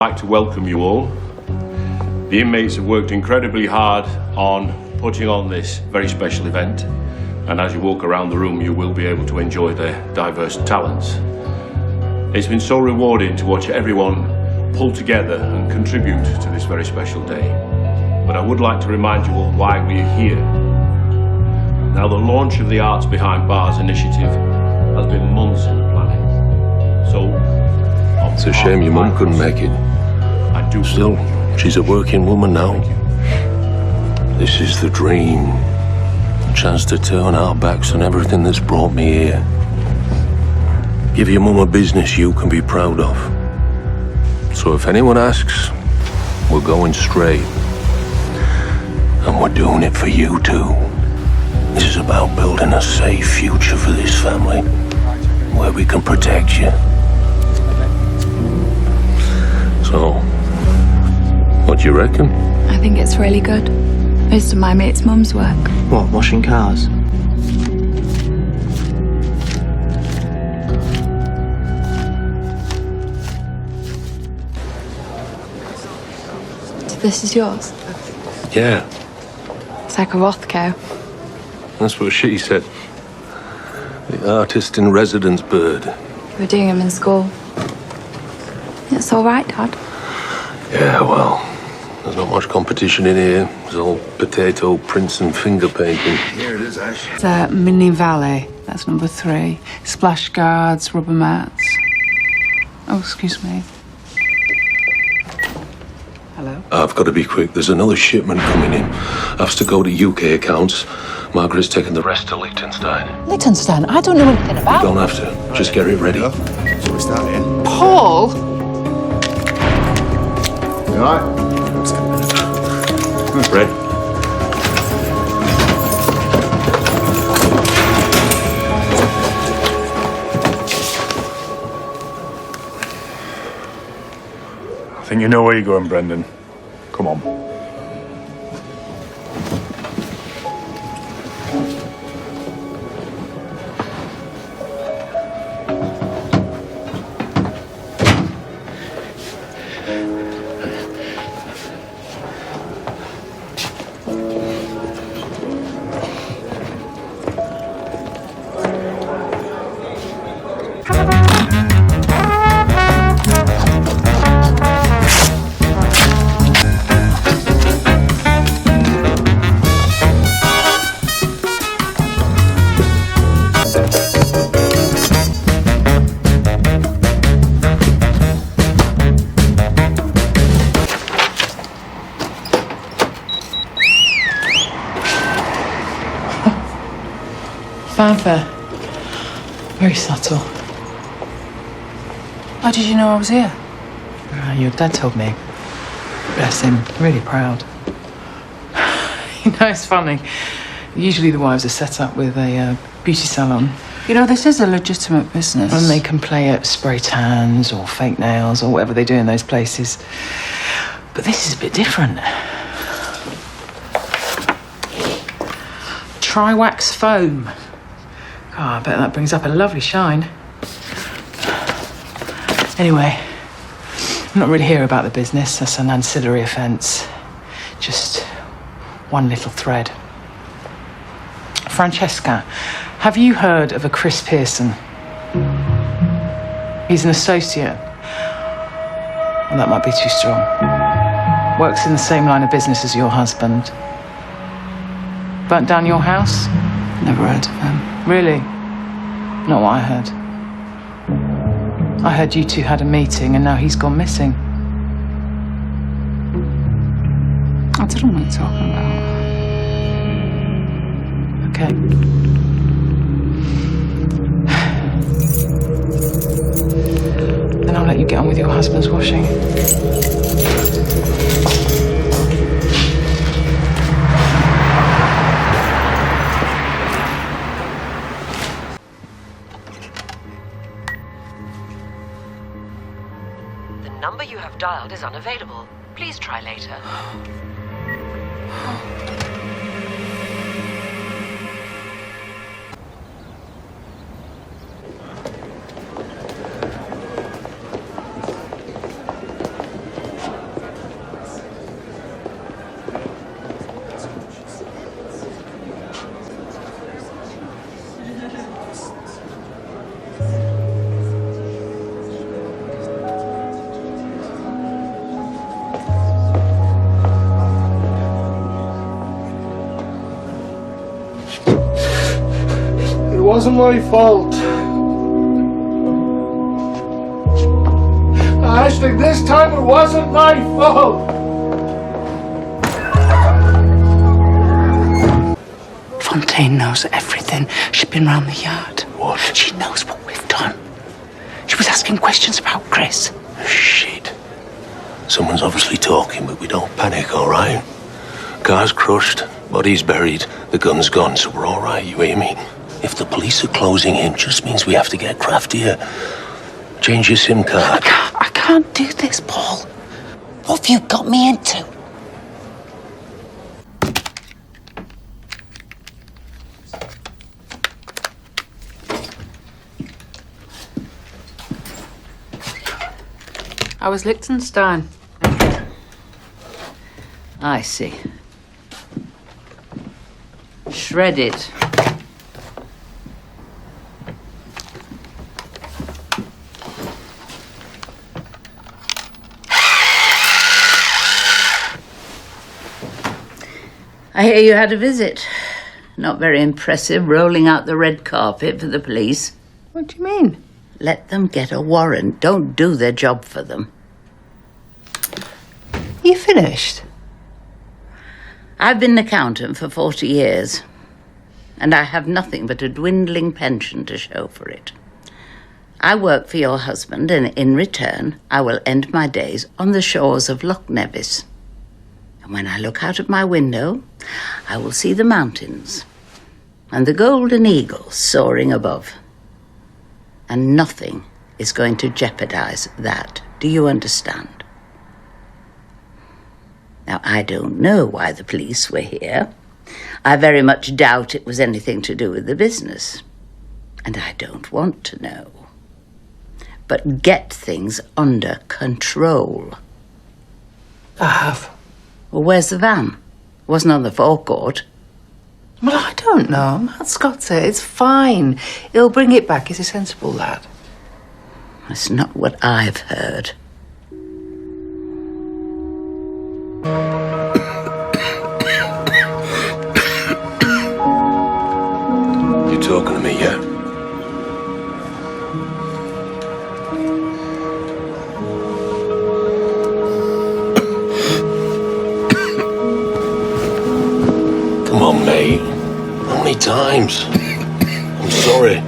I'd like to welcome you all. The inmates have worked incredibly hard on putting on this very special event, and as you walk around the room you will be able to enjoy their diverse talents. It's been so rewarding to watch everyone pull together and contribute to this very special day. But I would like to remind you all why we are here. Now, the launch of the Arts Behind Bars initiative has been months in the planning. So, it's a shame your mum couldn't make it. I do. Still, she's a working woman now. This is the dream. A chance to turn our backs on everything that's brought me here. Give your mum a business you can be proud of. So if anyone asks, we're going straight. And we're doing it for you too. This is about building a safe future for this family, where we can protect you. So, what do you reckon? I think it's really good. Most of my mates' mum's work. What, washing cars? So this is yours? Yeah, It's like a Rothko. that's what she said. The artist in residence bird. We were doing them in school. It's all right, Dad. Yeah, well, there's not much competition in here. It's all potato prints and finger painting. Here it is, Ash. It's Mini Valley. That's number 3. Splash guards, rubber mats. Oh, excuse me. Hello? I've got to be quick. There's another shipment coming in. Has to go to UK accounts. Margaret's taking the rest to Liechtenstein. Liechtenstein, I don't know anything about. Don't have to. Just get it ready. So we start here. Paul! You alright? Red. I think you know where you're going, Brendan. Come on. Fanfare. Very subtle. How did you know I was here? Your dad told me. Bless him. Really proud. You know, it's funny. Usually the wives are set up with a beauty salon. You know, this is a legitimate business. And they can play at spray tans or fake nails or whatever they do in those places. But this is a bit different. Tri-wax foam. Oh, I bet that brings up a lovely shine. Anyway, I'm not really here about the business. That's an ancillary offence. Just one little thread. Francesca, have you heard of a Chris Pearson? He's an associate. Well, that might be too strong. Works in the same line of business as your husband. Burnt down your house? Never heard of him. Really? Not what I heard. I heard you two had a meeting and now he's gone missing. I don't know what you're talking about. Okay. Then I'll let you get on with your husband's washing. The number you have dialed is unavailable. Please try later. wasn't my fault. Ashley, this time it wasn't my fault. Fontaine knows everything. She's been round the yard. What? She knows what we've done. She was asking questions about Chris. Shit. Someone's obviously talking, but we don't panic, all right? Car's crushed, body's buried, the gun's gone, so we're all right, you hear me? If the police are closing in, just means we have to get craftier. Change your SIM card. I can't do this, Paul. What have you got me into? I was Liechtenstein. I see. Shredded. I hear you had a visit. Not very impressive, rolling out the red carpet for the police. What do you mean? Let them get a warrant. Don't do their job for them. You finished? I've been an accountant for 40 years, and I have nothing but a dwindling pension to show for it. I work for your husband, and in return, I will end my days on the shores of Loch Nevis. And when I look out of my window, I will see the mountains and the golden eagles soaring above. And nothing is going to jeopardize that. Do you understand? Now, I don't know why the police were here. I very much doubt it was anything to do with the business. And I don't want to know. But get things under control. I have. Well, where's the van? Wasn't on the forecourt. Well, I don't know. Matt Scott said it's fine. He'll bring it back. He's a sensible lad. That's not what I've heard. You talking to me yet? Come on, mate. How many times? I'm sorry.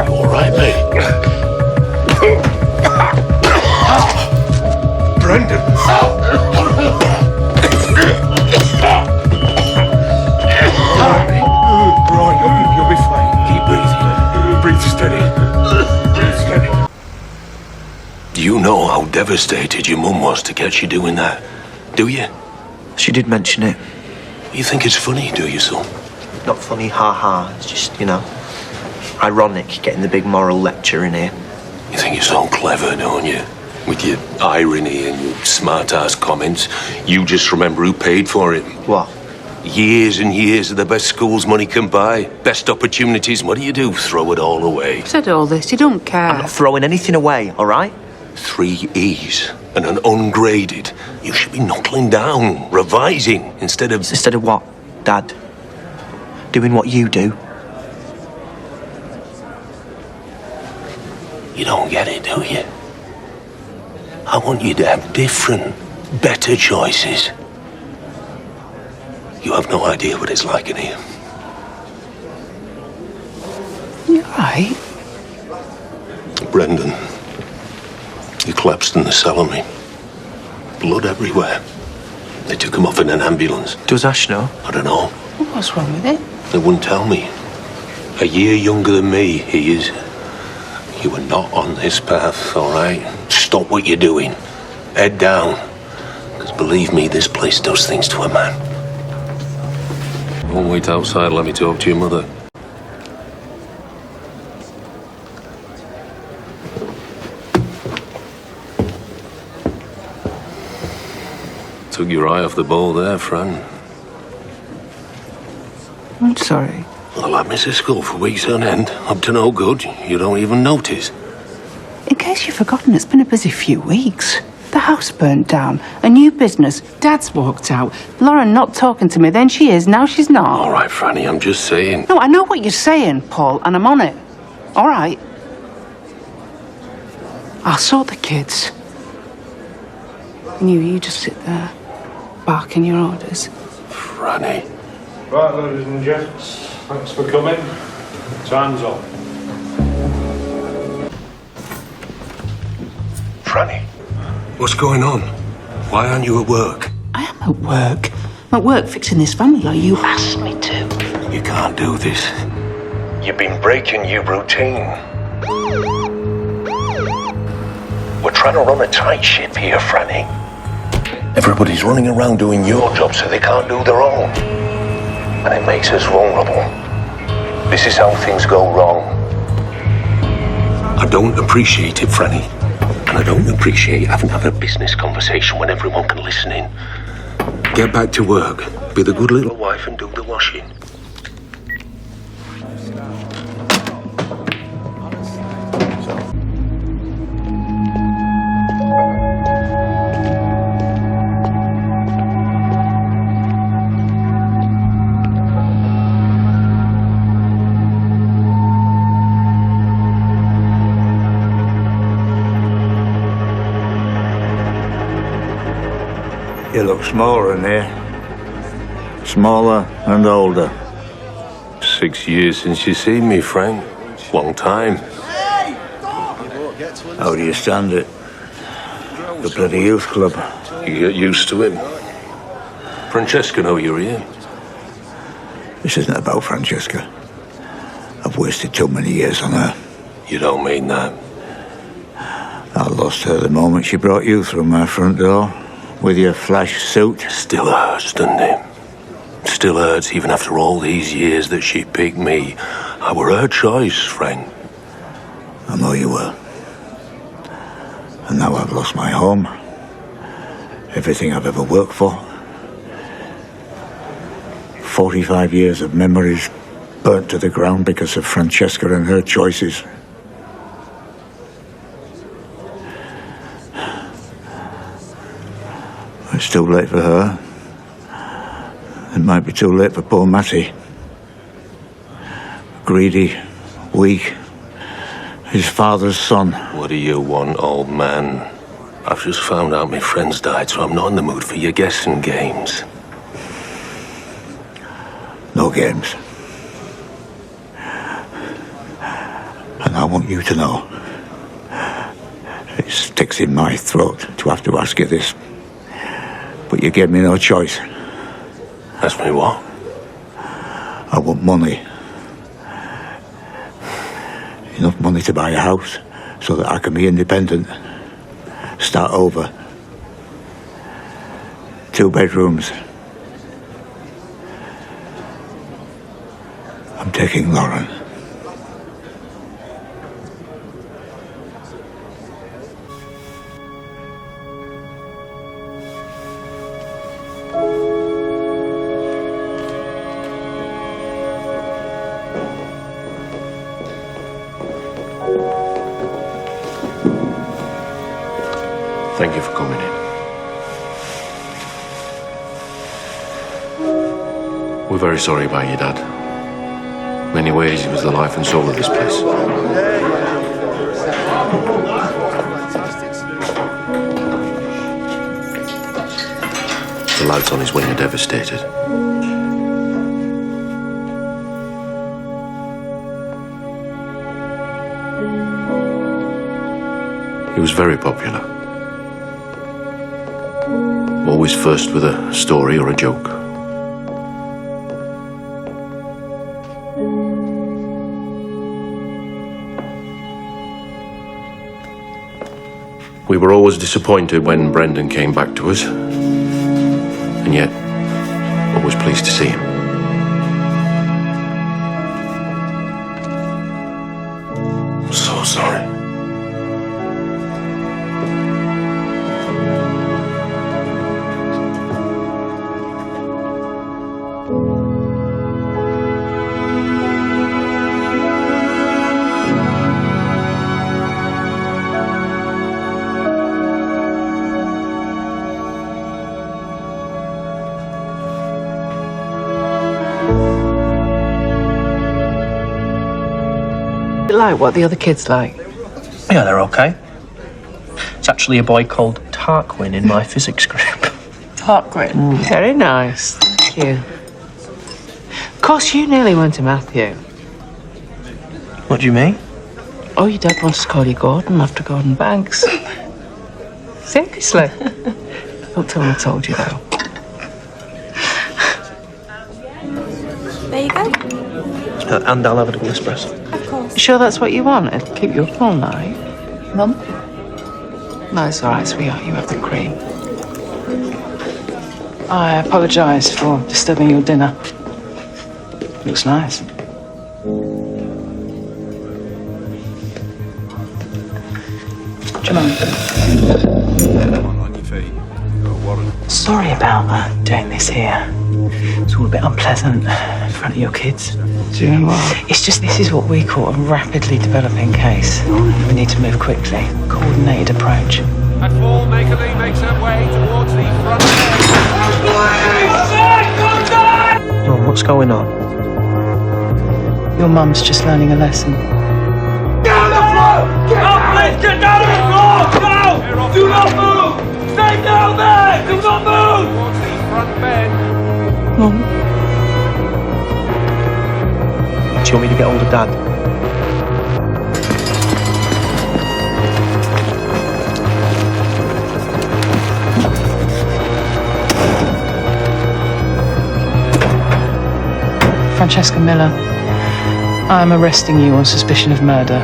All right, mate. Brendan. Right, you'll be fine. Keep breathing. Breathe steady. Breathe steady. Do you know how devastated your mum was to catch you doing that? Do you? She did mention it. You think it's funny, do you, son? Not funny, ha-ha. It's just, ironic getting the big moral lecture in here. You think you're so clever, don't you? With your irony and your smart-ass comments. You just remember who paid for it. What? Years and years of the best schools money can buy. Best opportunities. What do? Throw it all away. I've said all this. You don't care. I'm not throwing anything away, all right? 3 E's and an ungraded. You should be knuckling down, revising, instead of... Instead of what, Dad? Doing what you do? You don't get it, do you? I want you to have different, better choices. You have no idea what it's like in here. You're right. Brendan, he collapsed in the cellar, blood everywhere. They took him off in an ambulance. Does Ash know? I don't know. What's wrong with it? They wouldn't tell me. A year younger than me, he is. You are not on this path, all right? Stop what you're doing. Head down. Because believe me, this place does things to a man. Won't wait outside, let me talk to your mother. Took your eye off the ball there, Fran. I'm sorry. Well, I miss school for weeks on end. Up to no good. You don't even notice. In case you've forgotten, it's been a busy few weeks. The house burnt down, a new business, Dad's walked out, Lauren not talking to me, then she is, now she's not. All right, Franny, I'm just saying. No, I know what you're saying, Paul, and I'm on it. All right. I'll sort the kids. And you just sit there, barking your orders. Franny. Right, ladies and gents, thanks for coming. Time's up. Franny, what's going on? Why aren't you at work? I am at work. I'm at work fixing this family like you asked me to. You can't do this. You've been breaking your routine. We're trying to run a tight ship here, Franny. Everybody's running around doing your job so they can't do their own. And it makes us vulnerable. This is how things go wrong. I don't appreciate it, Franny. And I don't appreciate having to have a business conversation when everyone can listen in. Get back to work. Be the good little wife and do the washing. You look smaller in here. Smaller and older. 6 years since you seen me, Frank. Long time. How do you stand it? The bloody youth club. You get used to him. Francesca know you're here. This isn't about Francesca. I've wasted too many years on her. You don't mean that. I lost her the moment she brought you through my front door. With your flash suit. Still hurts, doesn't it? Still hurts even after all these years that she picked me. I were her choice, Frank. I know you were. And now I've lost my home. Everything I've ever worked for. 45 years of memories burnt to the ground because of Francesca and her choices. It's too late for her. It might be too late for poor Matty. Greedy, weak, his father's son. What do you want, old man? I've just found out my friend's died, so I'm not in the mood for your guessing games. No games. And I want you to know, it sticks in my throat to have to ask you this. But you gave me no choice. Ask me what? I want money. Enough money to buy a house so that I can be independent. Start over. 2 bedrooms. I'm taking Lauren. Thank you for coming in. We're very sorry about your dad. In many ways, he was the life and soul of this place. The lad's on his way and devastated. He was very popular. Always first with a story or a joke. We were always disappointed when Brendan came back to us, and yet always pleased to see him. I'm so sorry. like what the other kids like? Yeah, they're okay. It's actually a boy called Tarquin in my physics group. Tarquin. Very nice. Thank you. Of course, you nearly went to Matthew. What do you mean? Oh, your dad wants to call you Gordon after Gordon Banks. Seriously. Don't tell him I told you, though. There you go. And I'll have a double espresso. Of course. You sure that's what you want? It'll keep you up all night. Mum? No, it's all right, sweetheart. You have the cream. I apologise for disturbing your dinner. Looks nice. Do you mind? On your feet. Got a warrant. Sorry about doing this here. It's all a bit unpleasant in front of your kids. Doing what? It's just this is what we call a rapidly developing case. We need to move quickly. Coordinated approach. At 4, Makerly makes her way towards the front. Mum, what's going on? Your mum's just learning a lesson. Get on the floor! Get down on the floor! Go! Do not move! Stay down there! Do not move! Towards the front bed. Mum? Do you want me to get hold of Dad? Francesca Miller, I am arresting you on suspicion of murder.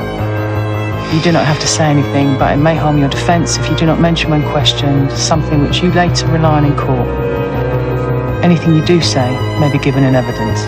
You do not have to say anything, but it may harm your defence if you do not mention when questioned something which you later rely on in court. Anything you do say may be given in evidence.